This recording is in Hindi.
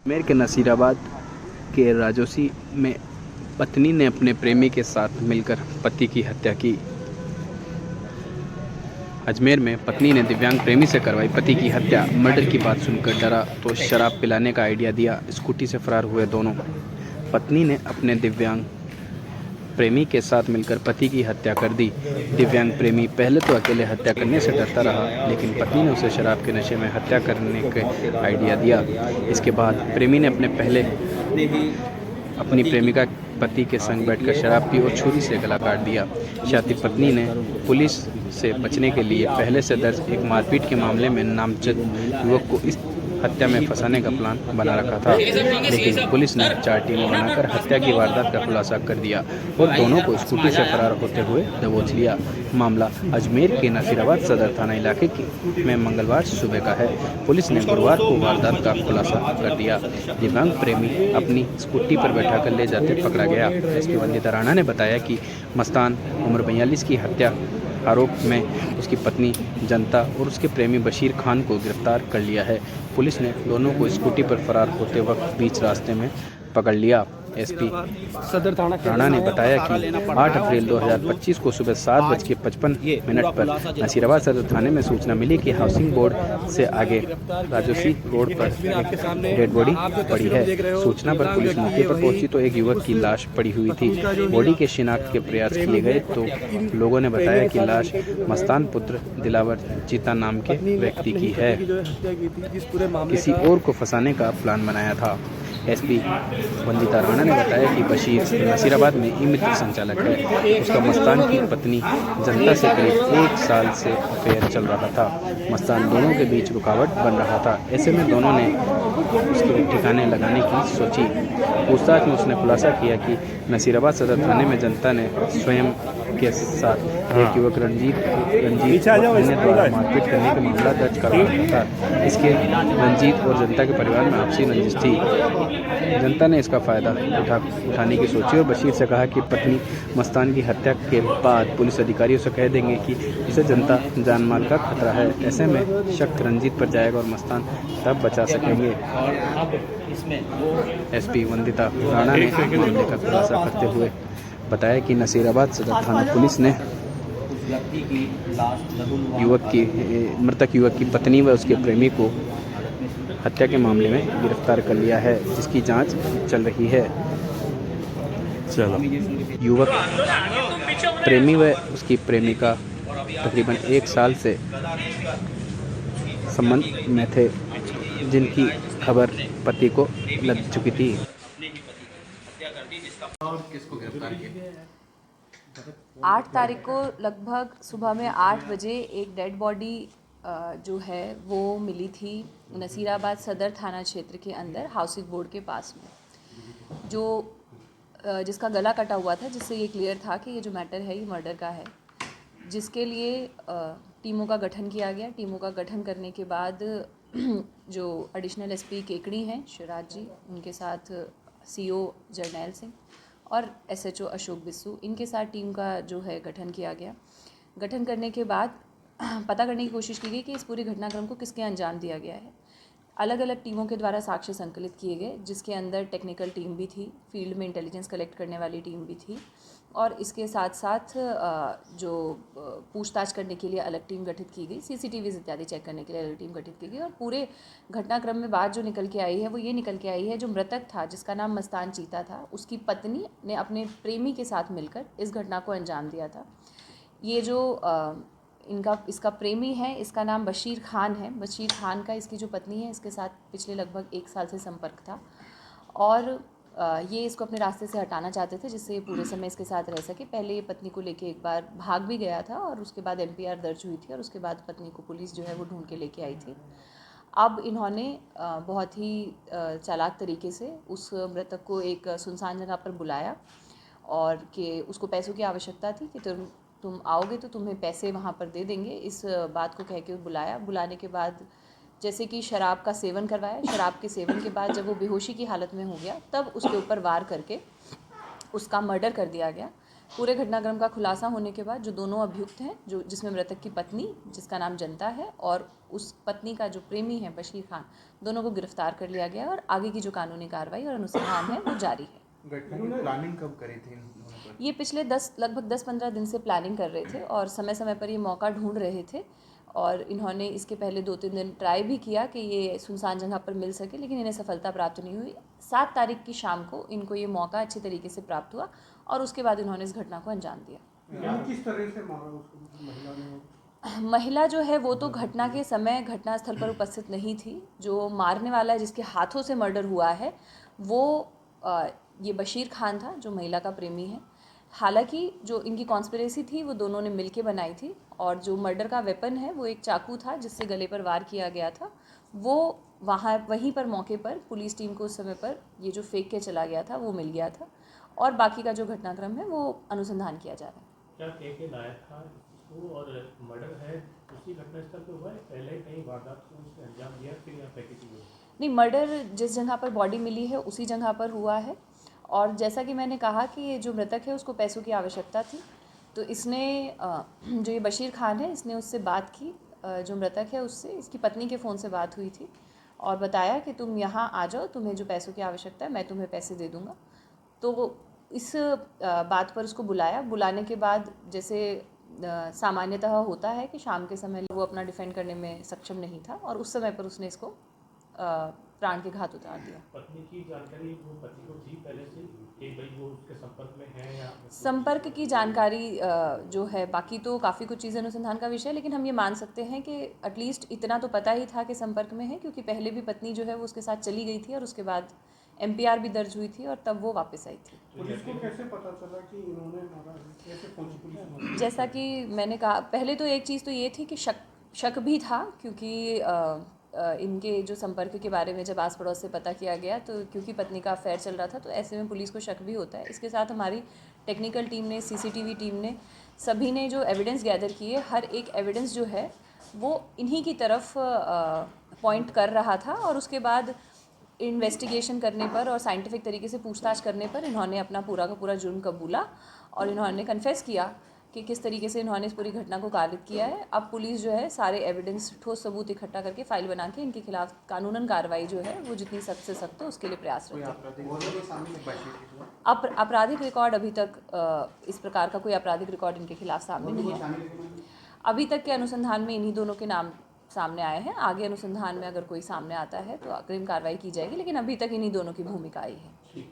अजमेर के नसीराबाद के राजौसी में पत्नी ने अपने प्रेमी के साथ मिलकर पति की हत्या की। अजमेर में पत्नी ने दिव्यांग प्रेमी से करवाई पति की हत्या। मर्डर की बात सुनकर डरा तो शराब पिलाने का आइडिया दिया। स्कूटी से फरार हुए दोनों। पत्नी ने अपने दिव्यांग प्रेमी के साथ मिलकर पति की हत्या कर दी। दिव्यांग प्रेमी पहले तो अकेले हत्या करने से डरता रहा, लेकिन पत्नी ने उसे शराब के नशे में हत्या करने का आइडिया दिया। इसके बाद प्रेमी ने अपनी प्रेमिका पति के संग बैठकर शराब पी और छुरी से गला काट दिया। शातिर पत्नी ने पुलिस से बचने के लिए पहले से दर्ज एक मारपीट के मामले में नामजद युवक को इस हत्या में फंसाने का प्लान बना रखा था, लेकिन पुलिस ने 4 टीमें बनाकर हत्या की वारदात का खुलासा कर दिया और दोनों को स्कूटी से फरार होते हुए दबोच लिया। मामला अजमेर के नसीराबाद सदर थाना इलाके में मंगलवार सुबह का है। पुलिस ने गुरुवार को वारदात का खुलासा कर दिया। दिव्यांग प्रेमी अपनी स्कूटी पर बैठाकर ले जाते पकड़ा गया। एसपी वंदिता राणा ने बताया कि मस्तान उम्र 42 की हत्या आरोप में उसकी पत्नी जनता और उसके प्रेमी बशीर खान को गिरफ्तार कर लिया है। पुलिस ने दोनों को स्कूटी पर फरार होते वक्त बीच रास्ते में पकड़ लिया। एसपी सदर थाना राणा ने बताया कि 8 अप्रैल 2025 को सुबह 7:55 पर नसीराबाद सदर थाने में सूचना मिली कि हाउसिंग बोर्ड से आगे राजौसी रोड पर एक डेड बॉडी पड़ी है। सूचना पर पुलिस मौके पर पहुंची तो एक युवक की लाश पड़ी हुई थी। बॉडी के शिनाख्त के प्रयास किए गए तो लोगों ने बताया कि लाश मस्तान पुत्र दिलावर चीता नाम के व्यक्ति की है। किसी और को फंसाने का प्लान बनाया था। एसपी वंदिता राणा ने बताया कि बशीर नसीराबाद में ई-मित्र संचालक है। उसका मस्तान की पत्नी जनता से करीब 1 साल से अफेयर चल रहा था। मस्तान दोनों के बीच रुकावट बन रहा था। ऐसे में दोनों ने उसके ठिकाने लगाने की सोची। पूछताछ में उसने खुलासा किया कि नसीराबाद सदर थाने में जनता ने स्वयं के साथ एक युवक रंजीत अन्य द्वारा मारपीट करने का मामला दर्ज करवाया था। इसके रंजीत और जनता के परिवार में आपसी रंजिश थी। जनता ने इसका फायदा उठाने की सोची और बशीर से कहा कि पत्नी मस्तान की हत्या के बाद पुलिस अधिकारियों से कह देंगे कि उसे जनता जान माल का खतरा है। ऐसे में शक रंजीत पर जाएगा और मस्तान तब बचा सकेंगे। एसपी वंदिता राणा ने मामले का खुलासा करते हुए बताया कि नसीराबाद सदर थाना पुलिस ने मृतक युवक की पत्नी व उसके प्रेमी को हत्या के मामले में गिरफ्तार कर लिया है, जिसकी जांच चल रही है। युवक प्रेमी व उसकी प्रेमिका तकरीबन 1 साल से संबंध में थे, जिनकी खबर पति को लग चुकी थी। किसको गिरफ्तार किया? 8 तारीख को लगभग सुबह में 8 बजे एक डेड बॉडी जो है वो मिली थी नसीराबाद सदर थाना क्षेत्र के अंदर हाउसिंग बोर्ड के पास में, जो जिसका गला कटा हुआ था, जिससे ये क्लियर था कि ये जो मैटर है ये मर्डर का है। जिसके लिए टीमों का गठन किया गया। टीमों का गठन करने के बाद जो एडिशनल एसपी केकड़ी हैं शिवराज जी, उनके साथ सीओ जरनैल सिंह और एसएचओ अशोक बिस्सू, इनके साथ टीम का जो है गठन किया गया। गठन करने के बाद पता करने की कोशिश की गई कि इस पूरे घटनाक्रम को किसके अंजाम दिया गया है। अलग अलग टीमों के द्वारा साक्ष्य संकलित किए गए, जिसके अंदर टेक्निकल टीम भी थी, फील्ड में इंटेलिजेंस कलेक्ट करने वाली टीम भी थी और इसके साथ साथ जो पूछताछ करने के लिए अलग टीम गठित की गई, सीसीटीवीज इत्यादि चेक करने के लिए अलग टीम गठित की गई। और पूरे घटनाक्रम में बात जो निकल के आई है वो ये निकल के आई है, जो मृतक था जिसका नाम मस्तान चीता था, उसकी पत्नी ने अपने प्रेमी के साथ मिलकर इस घटना को अंजाम दिया था। ये जो इसका प्रेमी है, इसका नाम बशीर खान है। बशीर खान का इसकी जो पत्नी है, इसके साथ पिछले लगभग 1 साल से संपर्क था और ये इसको अपने रास्ते से हटाना चाहते थे, जिससे ये पूरे समय इसके साथ रह सके। पहले ये पत्नी को लेके एक बार भाग भी गया था और उसके बाद एफआईआर दर्ज हुई थी और उसके बाद पत्नी को पुलिस जो है वो ढूंढ के लेके आई थी। अब इन्होंने बहुत ही चालाक तरीके से उस मृतक को एक सुनसान जगह पर बुलाया और कि उसको पैसों की आवश्यकता थी कि तुम आओगे तो तुम्हें पैसे वहाँ पर दे देंगे, इस बात को कह के बुलाया। बुलाने के बाद जैसे कि शराब का सेवन करवाया। शराब के सेवन के बाद जब वो बेहोशी की हालत में हो गया, तब उसके ऊपर वार करके उसका मर्डर कर दिया गया। पूरे घटनाक्रम का खुलासा होने के बाद जो दोनों अभियुक्त हैं, जो जिसमें मृतक की पत्नी जिसका नाम जनता है और उस पत्नी का जो प्रेमी है बशीर खान, दोनों को गिरफ्तार कर लिया गया और आगे की जो कानूनी कार्रवाई और अनुसंधान है वो जारी है। घटना की प्लानिंग कब करी थी ये पिछले लगभग 10-15 दिन से प्लानिंग कर रहे थे और समय समय पर ये मौका ढूंढ रहे थे और इन्होंने इसके पहले 2-3 दिन ट्राई भी किया कि ये सुनसान जगह पर मिल सके, लेकिन इन्हें सफलता प्राप्त नहीं हुई। 7 तारीख की शाम को इनको ये मौका अच्छी तरीके से प्राप्त हुआ और उसके बाद इन्होंने इस घटना को अंजाम दिया। किस तरह से मारा उसको महिला ने? महिला जो है वो तो घटना के समय घटनास्थल पर उपस्थित नहीं थी। जो मारने वाला है, जिसके हाथों से मर्डर हुआ है, वो ये बशीर खान था जो महिला का प्रेमी है। हालांकि जो इनकी कॉन्स्पिरेसी थी वो दोनों ने मिलके बनाई थी और जो मर्डर का वेपन है वो एक चाकू था जिससे गले पर वार किया गया था। वो वहीं पर मौके पर पुलिस टीम को उस समय पर ये जो फेंक के चला गया था वो मिल गया था और बाकी का जो घटनाक्रम है वो अनुसंधान किया जा रहा है। क्या के लाया था इसको और मर्डर है उसी घटनास्थल पे हुआ है, पहले कहीं वारदात को उसने अंजाम दिया फिर यहाँ पैकेजिंग हुई? नहीं, मर्डर जिस जगह पर बॉडी मिली है उसी जगह पर हुआ है और जैसा कि मैंने कहा कि जो मृतक है उसको पैसों की आवश्यकता थी, तो इसने जो ये बशीर खान है इसने उससे बात की, जो मृतक है उससे, इसकी पत्नी के फ़ोन से बात हुई थी और बताया कि तुम यहाँ आ जाओ, तुम्हें जो पैसों की आवश्यकता है मैं तुम्हें पैसे दे दूँगा। तो इस बात पर उसको बुलाया। बुलाने के बाद जैसे सामान्यतः होता है कि शाम के समय वो अपना डिफेंड करने में सक्षम नहीं था और उस समय पर उसने इसको प्राण के घात उतार दिया। पत्नी की जानकारी वो पति को थी पहले से कि भाई वो उसके संपर्क में है या संपर्क की जानकारी जो है, बाकी तो काफ़ी कुछ चीज़ें अनुसंधान का विषय है, लेकिन हम ये मान सकते हैं कि एटलीस्ट इतना तो पता ही था कि संपर्क में है, क्योंकि पहले भी पत्नी जो है वो उसके साथ चली गई थी और उसके बाद MPR भी दर्ज हुई थी और तब वो वापस आई थी। पुलिस को कैसे पता चला कि इन्होंने मारा है? कैसे पहुंची पुलिस? जैसा कि मैंने कहा, पहले तो एक चीज़ तो ये थी कि शक भी था, क्योंकि इनके जो संपर्क के बारे में जब आस पड़ोस से पता किया गया तो क्योंकि पत्नी का अफेयर चल रहा था तो ऐसे में पुलिस को शक भी होता है। इसके साथ हमारी टेक्निकल टीम ने, CCTV टीम ने, सभी ने जो एविडेंस गैदर किए, हर एक एविडेंस जो है वो इन्हीं की तरफ पॉइंट कर रहा था और उसके बाद इन्वेस्टिगेशन करने पर और साइंटिफिक तरीके से पूछताछ करने पर इन्होंने अपना पूरा का पूरा जुर्म कबूला और इन्होंने कन्फेस किया कि किस तरीके से इन्होंने इस पूरी घटना को कारित किया है। अब पुलिस जो है सारे एविडेंस, ठोस सबूत इकट्ठा करके फाइल बना के इनके खिलाफ कानूनन कार्रवाई जो है वो जितनी सख्त से सख्त हो उसके लिए प्रयासरत है। आपराधिक रिकॉर्ड अभी तक इस प्रकार का कोई आपराधिक रिकॉर्ड इनके खिलाफ सामने नहीं है। अभी तक के अनुसंधान में इन्हीं दोनों के नाम सामने आए हैं। आगे अनुसंधान में अगर कोई सामने आता है तो अग्रिम कार्रवाई की जाएगी, लेकिन अभी तक इन्हीं दोनों की भूमिका आई है।